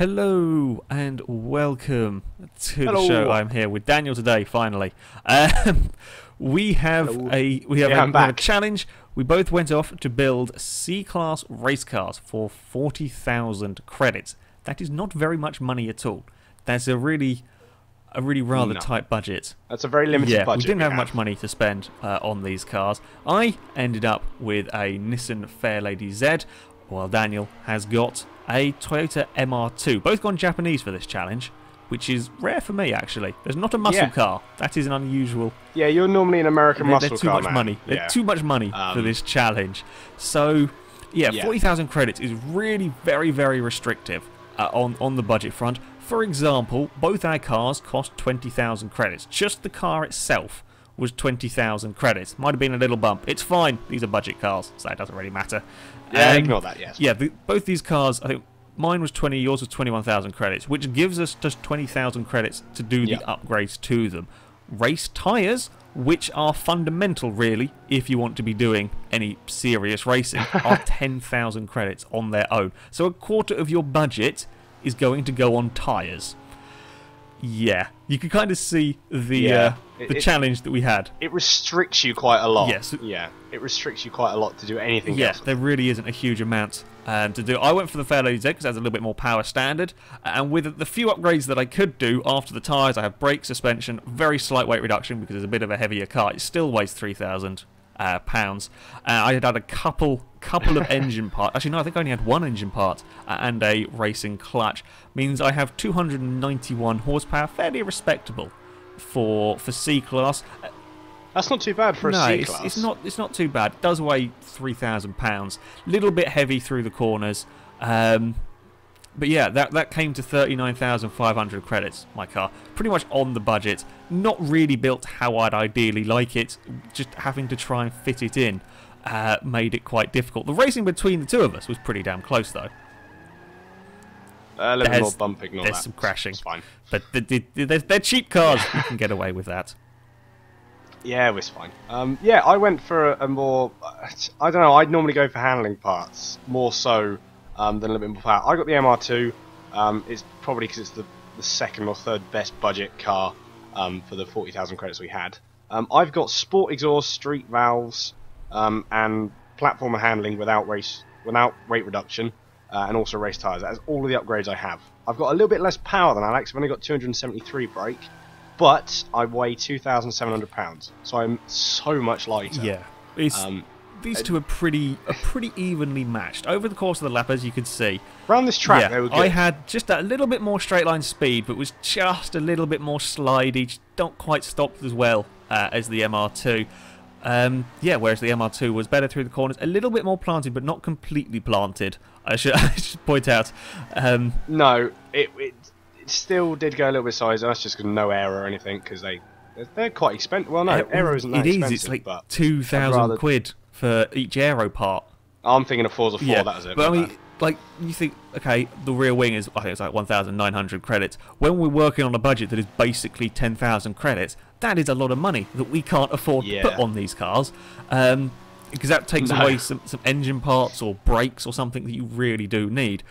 Hello and welcome to Hello. the show. I'm here with Daniel today. Finally, we have Hello. a challenge. We both went off to build C-class race cars for 40,000 credits. That is not very much money at all. That's a really rather tight budget. That's a very limited budget. We didn't have much money to spend on these cars. I ended up with a Nissan Fairlady Z, while Daniel has got a Toyota MR2. Both gone Japanese for this challenge, which is rare for me, actually. There's not a muscle car. That is an unusual... Yeah, you're normally an American muscle car man. Money. Yeah. Too much money for this challenge. So, yeah. 40,000 credits is really very, very restrictive on the budget front. For example, both our cars cost 20,000 credits. Just the car itself was 20,000 credits. Might have been a little bump. It's fine. These are budget cars, so it doesn't really matter. Yeah, ignore that, yes. Yeah, both these cars, I think mine was 20, yours was 21,000 credits, which gives us just 20,000 credits to do the upgrades to them. Race tyres, which are fundamental, really, if you want to be doing any serious racing, are 10,000 credits on their own. So a quarter of your budget is going to go on tyres. Yeah, you can kind of see the challenge that we had. It restricts you quite a lot. Yes. Yeah, it restricts you quite a lot to do anything else. Yes, there really isn't a huge amount to do. I went for the Fairlady Z because it has a little bit more power standard, and with the few upgrades that I could do after the tyres, I have brake, suspension, very slight weight reduction because it's a bit of a heavier car. It still weighs 3,000 pounds. I had a couple of engine parts. Actually, no, I think I only had one engine part and a racing clutch. Means I have 291 horsepower, fairly respectable for C-class. That's not too bad for a C-class. It's not too bad. It does weigh 3,000 pounds. Little bit heavy through the corners. But yeah, that came to 39,500 credits, my car. Pretty much on the budget. Not really built how I'd ideally like it. Just having to try and fit it in made it quite difficult. The racing between the two of us was pretty damn close, though. A little more bumping, there's some crashing. It's fine. But they're cheap cars. You can get away with that. Yeah, it was fine. Yeah, I went for a more... I don't know, I'd normally go for handling parts, more so than a little bit more power. I got the MR2. It's probably because it's the second or third best budget car for the 40,000 credits we had. I've got sport exhaust, street valves, and platformer handling without weight reduction, and also race tyres. That's all of the upgrades I have. I've got a little bit less power than Alex. I've only got 273 brake, but I weigh 2,700 pounds, so I'm so much lighter. Yeah, these two are pretty evenly matched over the course of the lap, as you can see. Around this track, they were good. I had just a little bit more straight line speed, but was just a little bit more slidey. Don't quite stop as well as the MR2. Yeah, whereas the MR2 was better through the corners, a little bit more planted, but not completely planted. I should point out. No, it still did go a little bit sideways. That's just because no aero or anything, because they're quite expensive. Well, no, aero isn't that expensive. It's like 2,000 quid for each aero part. I'm thinking of Forza 4. That was it. But I mean, like, you think, okay, the rear wing is, I think it's like 1,900 credits. When we're working on a budget that is basically 10,000 credits, that is a lot of money that we can't afford to put on these cars. Because that takes away some engine parts or brakes or something that you really do need.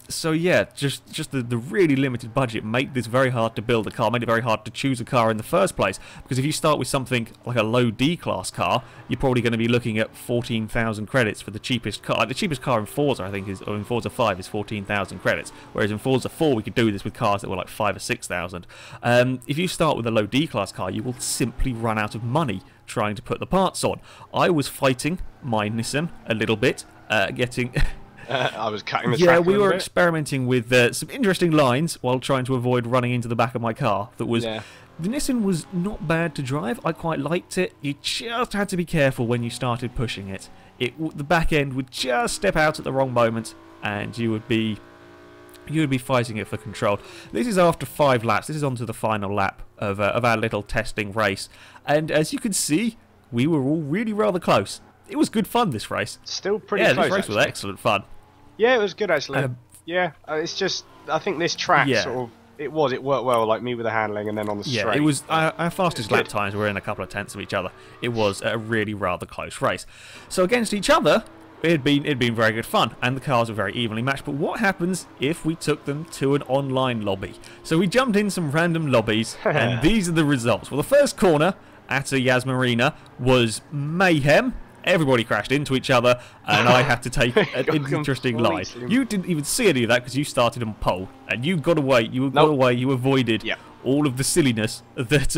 So yeah, just the really limited budget made this very hard to build a car, made it very hard to choose a car in the first place. Because if you start with something like a low D-class car, you're probably going to be looking at 14,000 credits for the cheapest car. The cheapest car in Forza, I think, or in Forza 5 is 14,000 credits. Whereas in Forza 4, we could do this with cars that were like 5,000 or 6,000. If you start with a low D-class car, you will simply run out of money trying to put the parts on. I was fighting my Nissan a little bit, getting... I was cutting the track. Yeah, we were experimenting with some interesting lines while trying to avoid running into the back of my car. The Nissan was not bad to drive. I quite liked it. You just had to be careful when you started pushing it. The back end would just step out at the wrong moment, and you would be fighting it for control. This is after 5 laps. This is on to the final lap of our little testing race, and as you can see, we were all really rather close. It was good fun, this race. Still pretty close. Yeah, this race was excellent fun. Yeah, it was good actually. It's just, I think this track sort of, it worked well, like me with the handling and then on the straight. Yeah, it was, our fastest lap times were in a couple of tenths of each other. It was a really rather close race. So against each other, it'd been very good fun, and the cars were very evenly matched. But what happens if we took them to an online lobby? So we jumped in some random lobbies, and these are the results. Well, the first corner at a Yas Marina was mayhem. Everybody crashed into each other, and I had to take an interesting line. You didn't even see any of that because you started on pole, and you got away. You got away. You avoided all of the silliness that.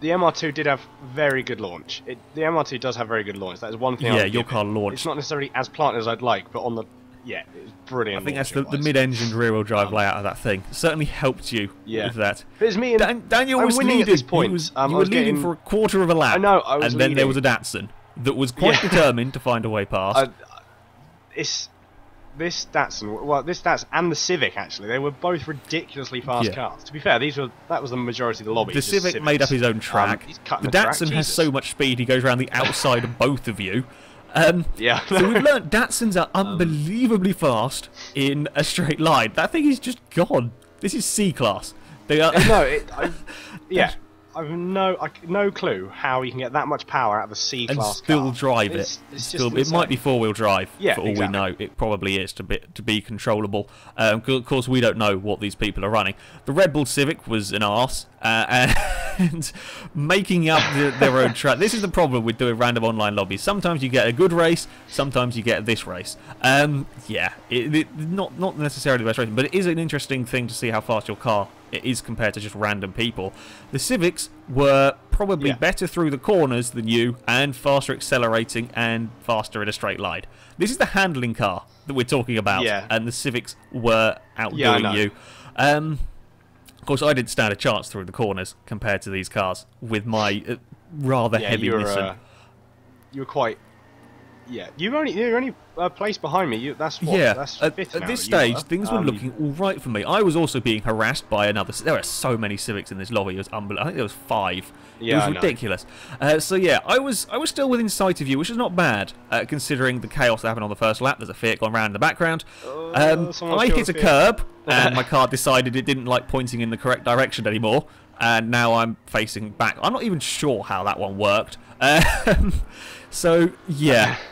The MR2 did have very good launch. The MR2 does have very good launch. That is one thing. Yeah, your car launched. It's not necessarily as planted as I'd like, but on the it was brilliant. I think that's the mid-engine rear-wheel drive layout of that thing. Certainly helped you with that. But it's me and Daniel was winning leading. at this point. You were leading for a quarter of a lap. I know. I was and then there was a Datsun that was quite determined to find a way past. This Datsun and the Civic, actually, they were both ridiculously fast cars. To be fair, that was the majority of the lobby. The Civic made up his own track. The Datsun has so much speed he goes around the outside of both of you. So we've learnt Datsuns are unbelievably fast in a straight line. That thing is just gone. This is C-class. They are. I've no clue how you can get that much power out of a C-class car. And still drive it. It might be four-wheel drive, for all we know. It probably is to be controllable. Of course, we don't know what these people are running. The Red Bull Civic was an arse, and making up their own track. This is the problem with doing random online lobbies. Sometimes you get a good race, sometimes you get this race. Not necessarily the best race, but it is an interesting thing to see how fast your car it is compared to just random people. The Civics were probably better through the corners than you, and faster accelerating and faster in a straight line. This is the handling car that we're talking about, and the Civics were outdoing you. Of course, I didn't stand a chance through the corners compared to these cars with my rather heavy Nissan. You were quite... you're only placed behind me. That's what. That's at this stage, things were looking all right for me. I was also being harassed by another. There were so many Civics in this lobby. It was unbelievable. I think there was 5. It was ridiculous. I was still within sight of you, which is not bad considering the chaos that happened on the first lap. There's a Fiat going around in the background. I hit a curb, and my car decided it didn't like pointing in the correct direction anymore, and now I'm facing back. I'm not even sure how that one worked. So,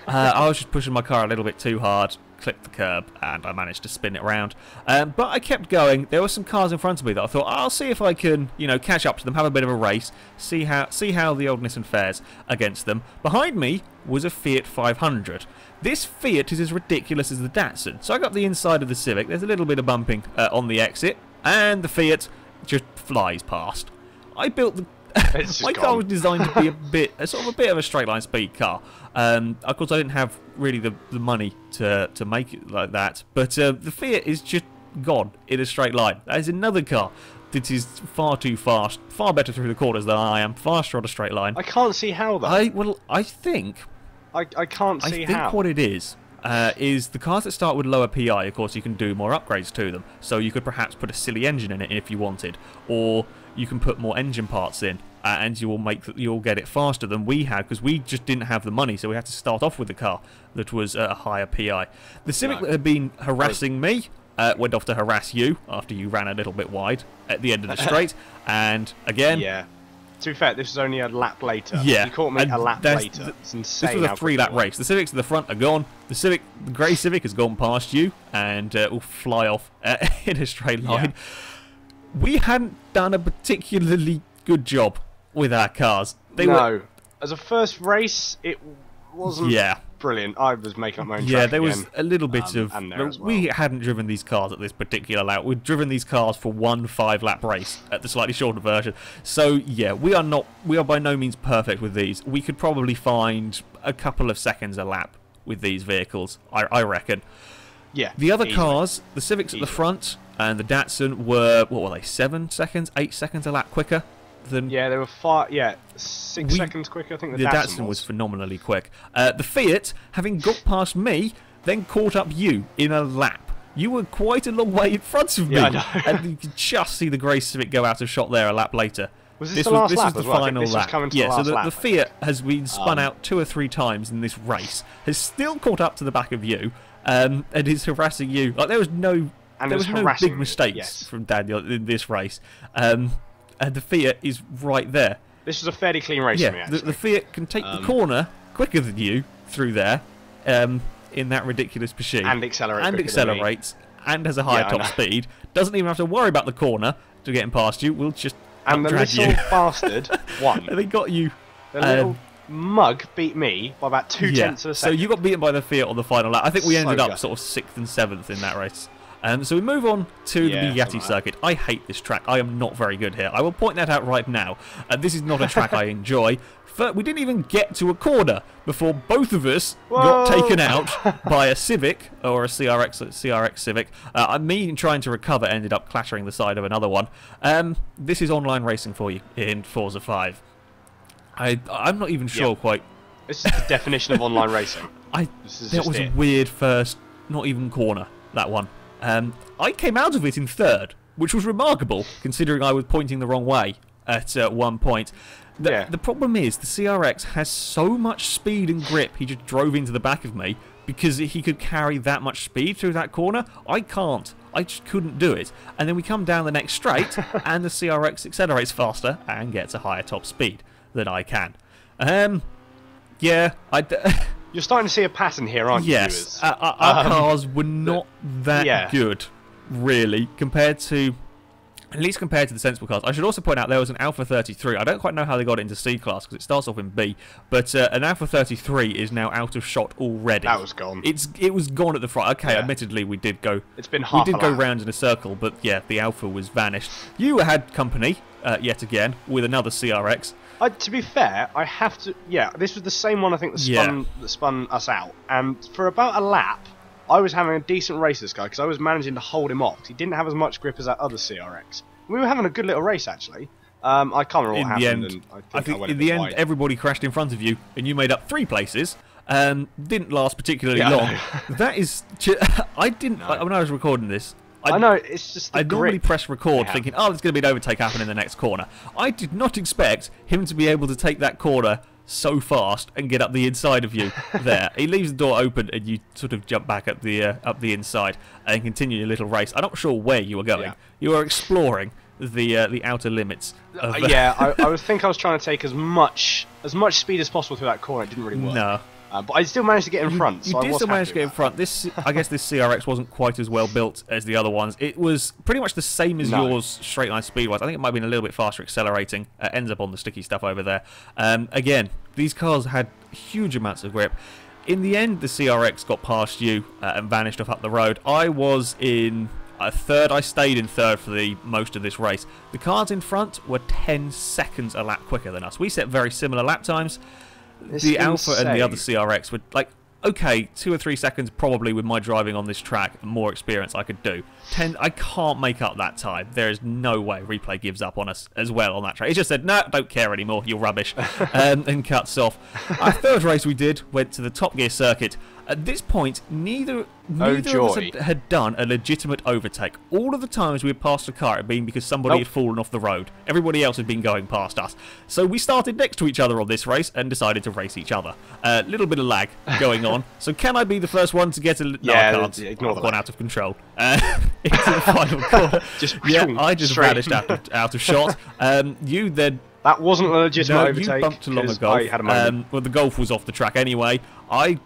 I was just pushing my car a little bit too hard, clipped the curb, and I managed to spin it around. But I kept going. There were some cars in front of me that I thought, I'll see if I can, catch up to them, have a bit of a race, see how the old Nissan fares against them. Behind me was a Fiat 500. This Fiat is as ridiculous as the Datsun. So I got the inside of the Civic. There's a little bit of bumping on the exit, and the Fiat just flies past. I built the... My car was designed to be a bit of a straight line speed car. Of course, I didn't have really the money to make it like that. But the Fiat is just gone in a straight line. That is another car that is far too fast, far better through the corners than I am, faster on a straight line. I can't see how though. I think what it is the cars that start with lower PI, of course, you can do more upgrades to them. So you could perhaps put a silly engine in it if you wanted, or you can put more engine parts in, and you'll get it faster than we had, because we just didn't have the money, so we had to start off with a car that was a higher PI. The Civic that had been harassing me went off to harass you after you ran a little bit wide at the end of the straight, and again... Yeah. To be fair, this was only a lap later. Yeah. You caught me a lap later. It's insane. This was a 3-lap race. The Civics at the front are gone. The grey Civic has gone past you and will fly off in a straight line. Yeah. We hadn't done a particularly good job with our cars. As a first race, it wasn't brilliant. I was making up my own track there was a little bit of... We hadn't driven these cars at this particular lap. We'd driven these cars for one 5-lap race at the slightly shorter version. So, we are by no means perfect with these. We could probably find a couple of seconds a lap with these vehicles, I reckon. Yeah. The other cars, the Civics at the front and the Datsun were, 7 seconds, 8 seconds a lap quicker than... Yeah, they were 6 seconds quicker. I think the Datsun was phenomenally quick. The Fiat, having got past me, then caught up you in a lap. You were quite a long way in front of me. Yeah, I know. And you could just see the grey Civic go out of shot there a lap later. Was this the last lap was as well? Final lap. So the Fiat has been spun out 2 or 3 times in this race, has still caught up to the back of you, and is harassing you. Like, there was no big mistakes from Daniel in this race. And the Fiat is right there. This was a fairly clean race for me, actually. The Fiat can take the corner quicker than you through there. in that ridiculous machine. And accelerates. And has a higher top speed. Doesn't even have to worry about the corner to getting past you. We'll just and the little bastard won. They got you. The little mug beat me by about 2/10 of a second. So you got beaten by the Fiat on the final lap. I think we ended up sort of 6th and 7th in that race. So we move on to the Bugatti circuit. I hate this track. I am not very good here. I will point that out right now. This is not a track I enjoy. We didn't even get to a corner before both of us got taken out by a Civic, or a CRX Civic. Me trying to recover ended up clattering the side of another one. This is online racing for you in Forza 5. I'm not even sure quite. This is the definition of online racing. That was a weird first, not even corner, that one. I came out of it in 3rd, which was remarkable, considering I was pointing the wrong way at one point. The problem is, the CRX has so much speed and grip, he just drove into the back of me, because he could carry that much speed through that corner. I can't. I just couldn't do it. And then we come down the next straight, and the CRX accelerates faster and gets a higher top speed than I can. You're starting to see a pattern here, aren't you? Yes. Our cars were not that good, really, at least compared to the sensible cars. I should also point out there was an Alpha 33. I don't quite know how they got it into C class because it starts off in B, but an Alpha 33 is now out of shot already. That was gone. It was gone at the front. Okay, admittedly we did go. It's been half. We did go round in a circle, but yeah, the Alpha was vanished. You had company yet again with another CRX. To be fair, I have to. Yeah, this was the same one I think that spun us out, and for about a lap, I was having a decent race this guy because I was managing to hold him off. He didn't have as much grip as that other CRX. We were having a good little race actually. I can't remember what happened. I think in the end, everybody crashed in front of you, and you made up 3 places. Didn't last particularly long. That is, I didn't. When I was recording this, I know, it's just the I normally press record thinking, oh, there's going to be an overtake happening in the next corner. I did not expect him to be able to take that corner so fast and get up the inside of you there. He leaves the door open and you sort of jump back up the inside and continue your little race. I'm not sure where you were going. Yeah. You were exploring the outer limits. Of, I was trying to take as much speed as possible through that corner. It didn't really work. No. But I still managed to get in front. You did still manage to get in front. I guess this CRX wasn't quite as well built as the other ones. It was pretty much the same as yours, straight line speed-wise. I think it might have been a little bit faster accelerating. Ends up on the sticky stuff over there. Again, these cars had huge amounts of grip. In the end, the CRX got past you and vanished off up the road. I was in 3rd. I stayed in 3rd for the most of this race. The cars in front were 10 seconds a lap quicker than us. We set very similar lap times. The Alpha and the other CRX were like, okay, 2 or 3 seconds probably with my driving on this track and more experience I could do. 10, I can't make up that time. There is no way Replay gives up on us as well on that track. He just said, no, don't care anymore, you're rubbish, and cuts off. Our 3rd race we did went to the Top Gear circuit. At this point, neither of us had done a legitimate overtake. All of the times we had passed a car had been because somebody had fallen off the road. Everybody else had been going past us. So we started next to each other on this race and decided to race each other. A little bit of lag going on. So can I be the first one to get a... No, I can't. Ignore I've gone out of control. Into the final corner. I just vanished out of shot. You then... That wasn't a legitimate overtake. You bumped along a Golf. I had a moment. Well, the Golf was off the track anyway. I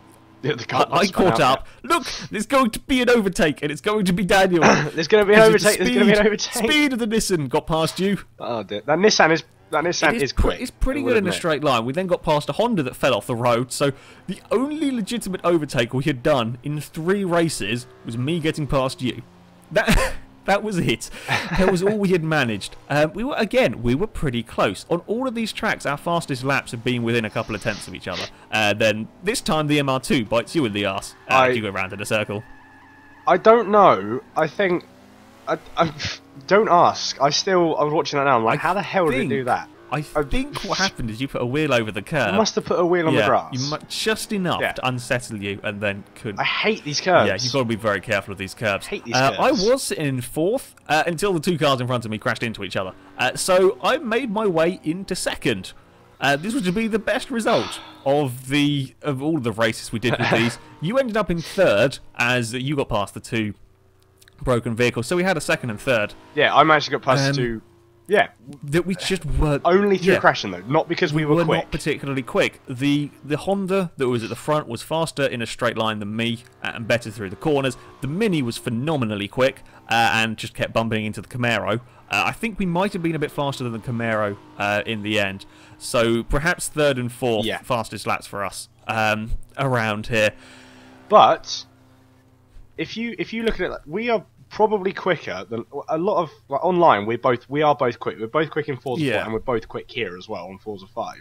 caught up. Look, there's going to be an overtake, and it's going to be Daniel. There's going to be an overtake. There's going to be an overtake. Speed of the Nissan got past you. Oh dear. That Nissan is quick. It's pretty good in a straight line. We then got past a Honda that fell off the road. So the only legitimate overtake we had done in 3 races was me getting past you. That was it. That was all we had managed. We were pretty close. On all of these tracks, our fastest laps have been within a couple of tenths of each other. Then this time the MR2 bites you in the arse. You go round in a circle. I don't know. I think... don't ask. I was watching that now. I'm like, how the hell did it do that? I think what happened is you put a wheel over the curb. You must have put a wheel on the grass. Just enough to unsettle you, and then couldn't. I hate these curbs. Yeah, you've got to be very careful of these curbs. I hate these curbs. I was sitting in 4th until the 2 cars in front of me crashed into each other. So I made my way into 2nd. This was to be the best result of all of the races we did with these. You ended up in 3rd as you got past the 2 broken vehicles. So we had a 2nd and 3rd. Yeah, I managed to get past 2 Yeah. That we just weren't... Only through crashing, though, not because we were quick. Not particularly quick. The Honda that was at the front was faster in a straight line than me and better through the corners. The Mini was phenomenally quick and just kept bumping into the Camaro. I think we might have been a bit faster than the Camaro in the end. So perhaps third and fourth fastest laps for us around here. But if you look at it, we are probably quicker than a lot of online. We are both quick. We're both quick in Forza 4, and we're both quick here as well on Forza 5.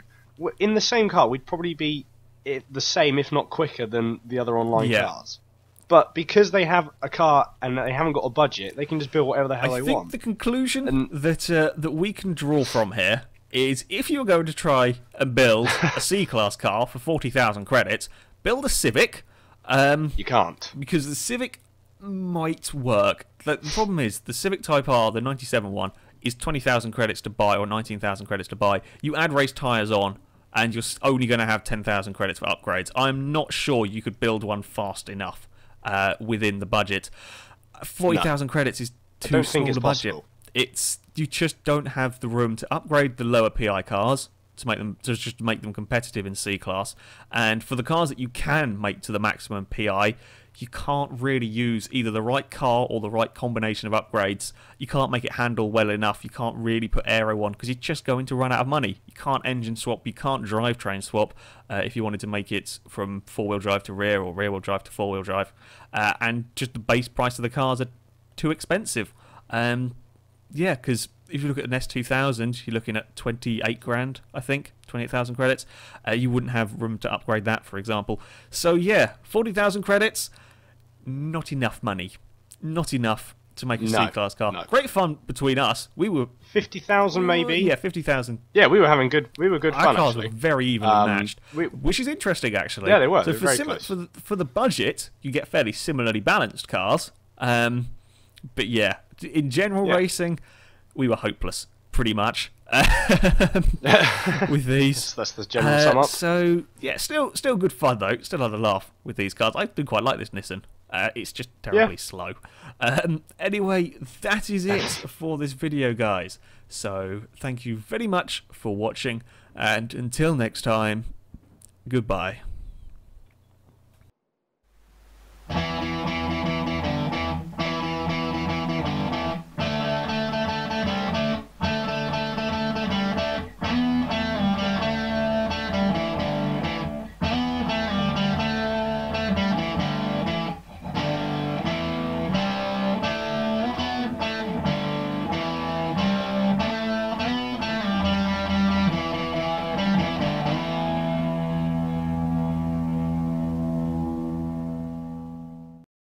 In the same car, we'd probably be the same, if not quicker, than the other online cars. But because they have a car and they haven't got a budget, they can just build whatever the hell they want. I think the conclusion that we can draw from here is if you're going to try and build a C-Class car for 40,000 credits, build a Civic. You can't. Because the Civic might work. The problem is, the Civic Type R, the 97 one, is 20,000 credits to buy, or 19,000 credits to buy. You add race tyres on, and you're only going to have 10,000 credits for upgrades. I'm not sure you could build one fast enough within the budget. 40,000 credits is too small a budget. You just don't have the room to upgrade the lower PI cars to make them competitive in C-Class, and for the cars that you can make to the maximum PI, you can't really use either the right car or the right combination of upgrades. You can't make it handle well enough. You can't really put aero on because you're just going to run out of money. You can't engine swap. You can't drivetrain swap if you wanted to make it from four-wheel drive to rear or rear-wheel drive to four-wheel drive. And just the base price of the cars are too expensive. Yeah, because if you look at an S2000, you're looking at 28 grand, I think, 28,000 credits. You wouldn't have room to upgrade that, for example. So yeah, 40,000 credits, not enough money. Not enough to make a C-Class car. No. Great fun between us. We were 50,000 maybe. Yeah, 50,000. Yeah, we were having good. We were good fun. Our cars were very evenly matched, which is interesting actually. Yeah, they were. So they were very close. For the budget, you get fairly similarly balanced cars. But yeah, in general racing, we were hopeless, pretty much, with these. That's the general sum up. So yeah, still good fun though. Still had a laugh with these cars. I do quite like this Nissan. It's just terribly slow. Anyway, that is it for this video, guys. So thank you very much for watching, and until next time, goodbye.